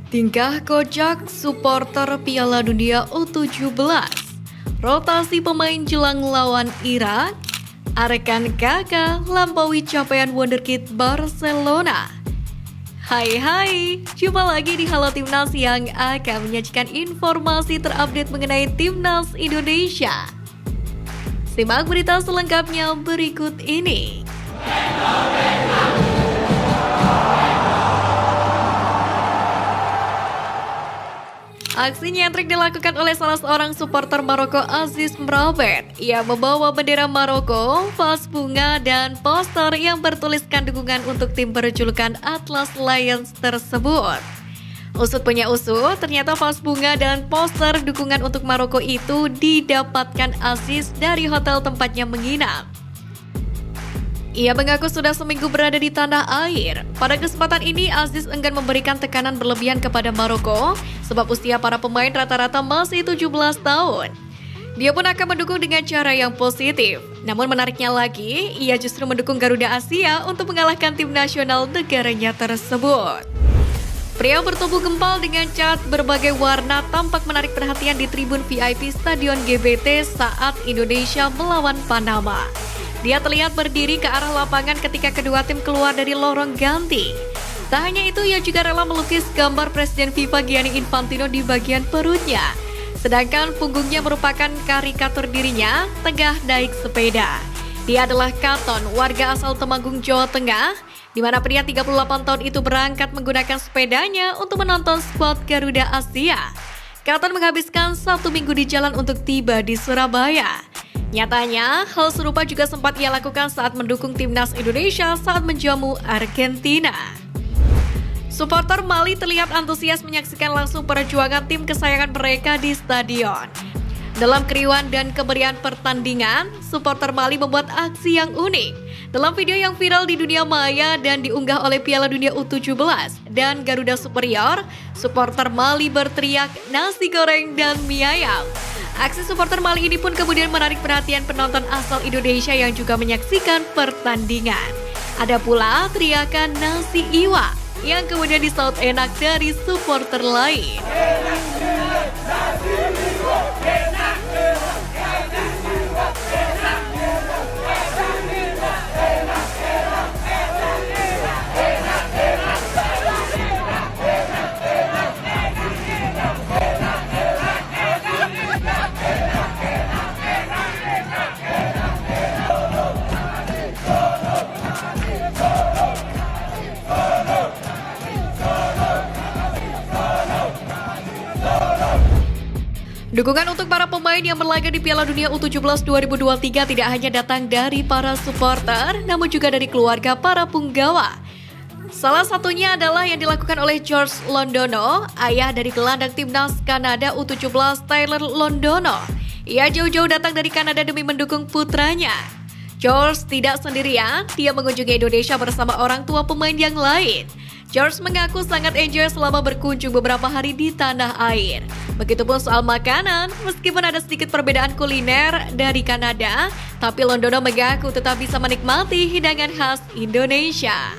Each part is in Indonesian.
Tingkah kocak supporter Piala Dunia U17, rotasi pemain jelang lawan Irak, arekan kakak lampaui capaian wonderkid Barcelona. Hai, jumpa lagi di Halo Timnas yang akan menyajikan informasi terupdate mengenai Timnas Indonesia. Simak berita selengkapnya berikut ini. Aksi nyentrik dilakukan oleh salah seorang supporter Maroko, Aziz Mraoubet. Ia membawa bendera Maroko, vas bunga, dan poster yang bertuliskan dukungan untuk tim berjulukan Atlas Lions tersebut. Usut punya usut, ternyata vas bunga dan poster dukungan untuk Maroko itu didapatkan Aziz dari hotel tempatnya menginap. Ia mengaku sudah seminggu berada di tanah air. Pada kesempatan ini, Aziz enggan memberikan tekanan berlebihan kepada Maroko, sebab usia para pemain rata-rata masih 17 tahun. Dia pun akan mendukung dengan cara yang positif. Namun menariknya lagi, ia justru mendukung Garuda Asia untuk mengalahkan tim nasional negaranya tersebut. Pria bertubuh gempal dengan cat berbagai warna tampak menarik perhatian di tribun VIP Stadion GBT saat Indonesia melawan Panama. Dia terlihat berdiri ke arah lapangan ketika kedua tim keluar dari lorong ganti. Tak hanya itu, ia juga rela melukis gambar Presiden FIFA Gianni Infantino di bagian perutnya. Sedangkan punggungnya merupakan karikatur dirinya tengah naik sepeda. Dia adalah Katon, warga asal Temanggung, Jawa Tengah, di mana pria 38 tahun itu berangkat menggunakan sepedanya untuk menonton skuad Garuda Asia. Katon menghabiskan 1 minggu di jalan untuk tiba di Surabaya. Nyatanya, hal serupa juga sempat ia lakukan saat mendukung timnas Indonesia saat menjamu Argentina. Supporter Mali terlihat antusias menyaksikan langsung perjuangan tim kesayangan mereka di stadion. Dalam keriuhan dan kemeriahan pertandingan, supporter Mali membuat aksi yang unik. Dalam video yang viral di dunia maya dan diunggah oleh Piala Dunia U17 dan Garuda Superior, supporter Mali berteriak nasi goreng dan mie ayam. Aksi supporter Mali ini pun kemudian menarik perhatian penonton asal Indonesia yang juga menyaksikan pertandingan. Ada pula teriakan nasi iwa yang kemudian disaut enak dari supporter lain. Dukungan untuk para pemain yang berlaga di Piala Dunia U17 2023 tidak hanya datang dari para supporter, namun juga dari keluarga para punggawa. Salah satunya adalah yang dilakukan oleh George Londono, ayah dari gelandang timnas Kanada U17 Tyler Londono. Ia jauh-jauh datang dari Kanada demi mendukung putranya. George tidak sendirian, dia mengunjungi Indonesia bersama orang tua pemain yang lain. George mengaku sangat enjoy selama berkunjung beberapa hari di tanah air. Begitupun soal makanan, meskipun ada sedikit perbedaan kuliner dari Kanada, tapi Londono mengaku tetap bisa menikmati hidangan khas Indonesia.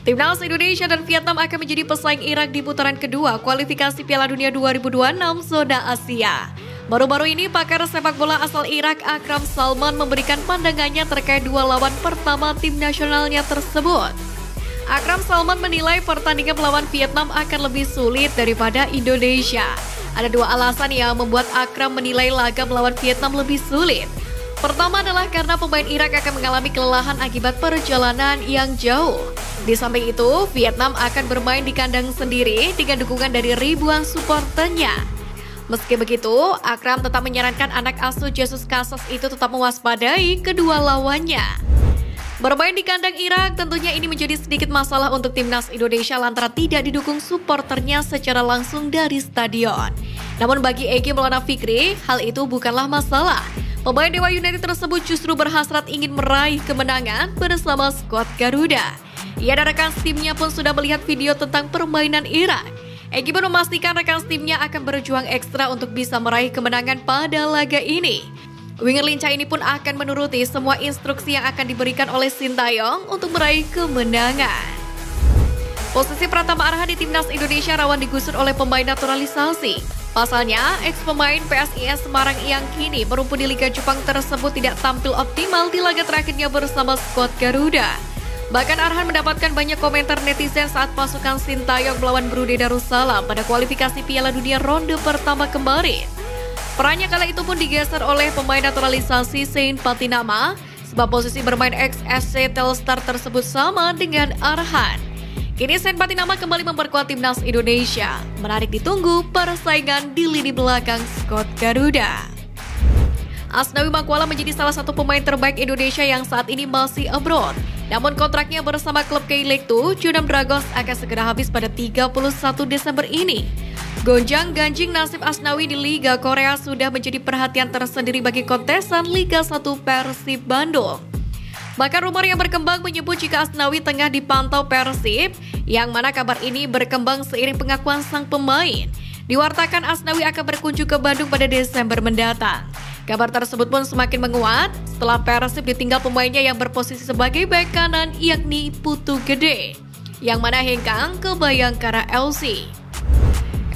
Timnas Indonesia dan Vietnam akan menjadi pesaing Irak di putaran kedua kualifikasi Piala Dunia 2026 zona Asia. Baru-baru ini pakar sepak bola asal Irak Akram Salman memberikan pandangannya terkait dua lawan pertama tim nasionalnya tersebut. Akram Salman menilai pertandingan melawan Vietnam akan lebih sulit daripada Indonesia. Ada dua alasan yang membuat Akram menilai laga melawan Vietnam lebih sulit. Pertama adalah karena pemain Irak akan mengalami kelelahan akibat perjalanan yang jauh. Di samping itu, Vietnam akan bermain di kandang sendiri dengan dukungan dari ribuan supporternya. Meski begitu, Akram tetap menyarankan anak asuh Jesus Casas itu tetap mewaspadai kedua lawannya. Bermain di kandang Irak tentunya ini menjadi sedikit masalah untuk timnas Indonesia lantaran tidak didukung supporternya secara langsung dari stadion. Namun bagi Egy Maulana Fikri, hal itu bukanlah masalah. Pemain Dewa United tersebut justru berhasrat ingin meraih kemenangan bersama skuad Garuda. Ia dan rekan timnya pun sudah melihat video tentang permainan Irak. Egy pun memastikan rekan timnya akan berjuang ekstra untuk bisa meraih kemenangan pada laga ini. Winger lincah ini pun akan menuruti semua instruksi yang akan diberikan oleh Sintayong untuk meraih kemenangan. Posisi Pratama Arhan di Timnas Indonesia rawan digusur oleh pemain naturalisasi. Pasalnya, ex-pemain PSIS Semarang yang kini merumput di Liga Jepang tersebut tidak tampil optimal di laga terakhirnya bersama skuad Garuda. Bahkan Arhan mendapatkan banyak komentar netizen saat pasukan Sintayong melawan Brunei Darussalam pada kualifikasi Piala Dunia ronde pertama kemarin. Perannya kala itu pun digeser oleh pemain naturalisasi Saint Patinama, sebab posisi bermain ex-SC Telstar tersebut sama dengan Arhan. Kini Saint Patinama kembali memperkuat Timnas Indonesia. Menarik ditunggu persaingan di lini belakang skuad Garuda. Asnawi Makwala menjadi salah satu pemain terbaik Indonesia yang saat ini masih abroad. Namun kontraknya bersama klub K-League 2, Jeonnam Dragons akan segera habis pada 31 Desember ini. Gonjang-ganjing nasib Asnawi di Liga Korea sudah menjadi perhatian tersendiri bagi kontestan Liga 1 Persib Bandung. Bahkan rumor yang berkembang menyebut jika Asnawi tengah dipantau Persib, yang mana kabar ini berkembang seiring pengakuan sang pemain. Diwartakan Asnawi akan berkunjung ke Bandung pada Desember mendatang. Kabar tersebut pun semakin menguat setelah Persib ditinggal pemainnya yang berposisi sebagai bek kanan yakni Putu Gede, yang mana hengkang ke Bayangkara FC.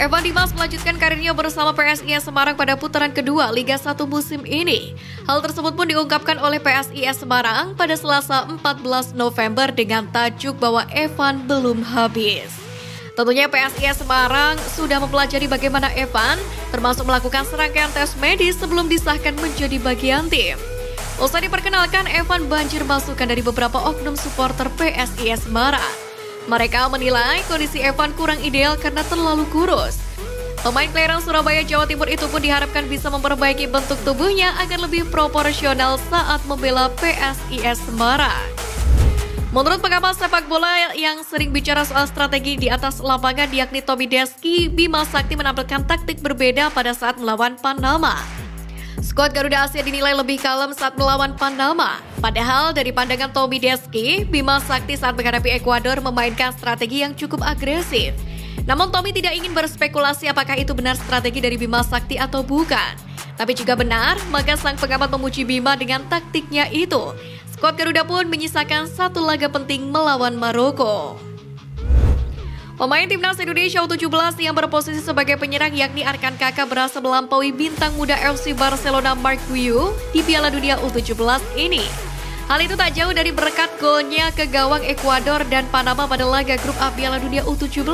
Evan Dimas melanjutkan karirnya bersama PSIS Semarang pada putaran kedua Liga 1 musim ini. Hal tersebut pun diungkapkan oleh PSIS Semarang pada Selasa 14 November dengan tajuk bahwa Evan belum habis. Tentunya PSIS Semarang sudah mempelajari bagaimana Evan, termasuk melakukan serangkaian tes medis sebelum disahkan menjadi bagian tim. Usai diperkenalkan, Evan banjir masukan dari beberapa oknum supporter PSIS Semarang. Mereka menilai kondisi Evan kurang ideal karena terlalu kurus. Pemain kelahiran Surabaya, Jawa Timur itu pun diharapkan bisa memperbaiki bentuk tubuhnya agar lebih proporsional saat membela PSIS Semarang. Menurut pengamat sepak bola yang sering bicara soal strategi di atas lapangan yakni Tommy Deski, Bima Sakti menampilkan taktik berbeda pada saat melawan Panama. Skuad Garuda Asia dinilai lebih kalem saat melawan Panama. Padahal dari pandangan Tommy Deski, Bima Sakti saat menghadapi Ekuador memainkan strategi yang cukup agresif. Namun Tommy tidak ingin berspekulasi apakah itu benar strategi dari Bima Sakti atau bukan. Tapi jika benar, maka sang pengamat memuji Bima dengan taktiknya itu. Skuad Garuda pun menyisakan satu laga penting melawan Maroko. Pemain Timnas Indonesia U17 yang berposisi sebagai penyerang yakni Arkan Kakak berhasil melampaui bintang muda FC Barcelona Marc Guiu di Piala Dunia U17 ini. Hal itu tak jauh dari berkat golnya ke gawang Ekuador dan Panama pada laga grup A Piala Dunia U17.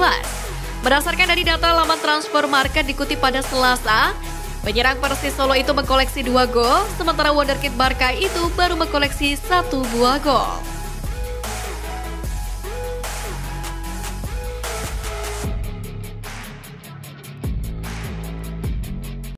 Berdasarkan dari data laman transfer market dikutip pada Selasa, penyerang Persis Solo itu mengkoleksi 2 gol, sementara wonderkid Barca itu baru mengkoleksi 1 buah gol.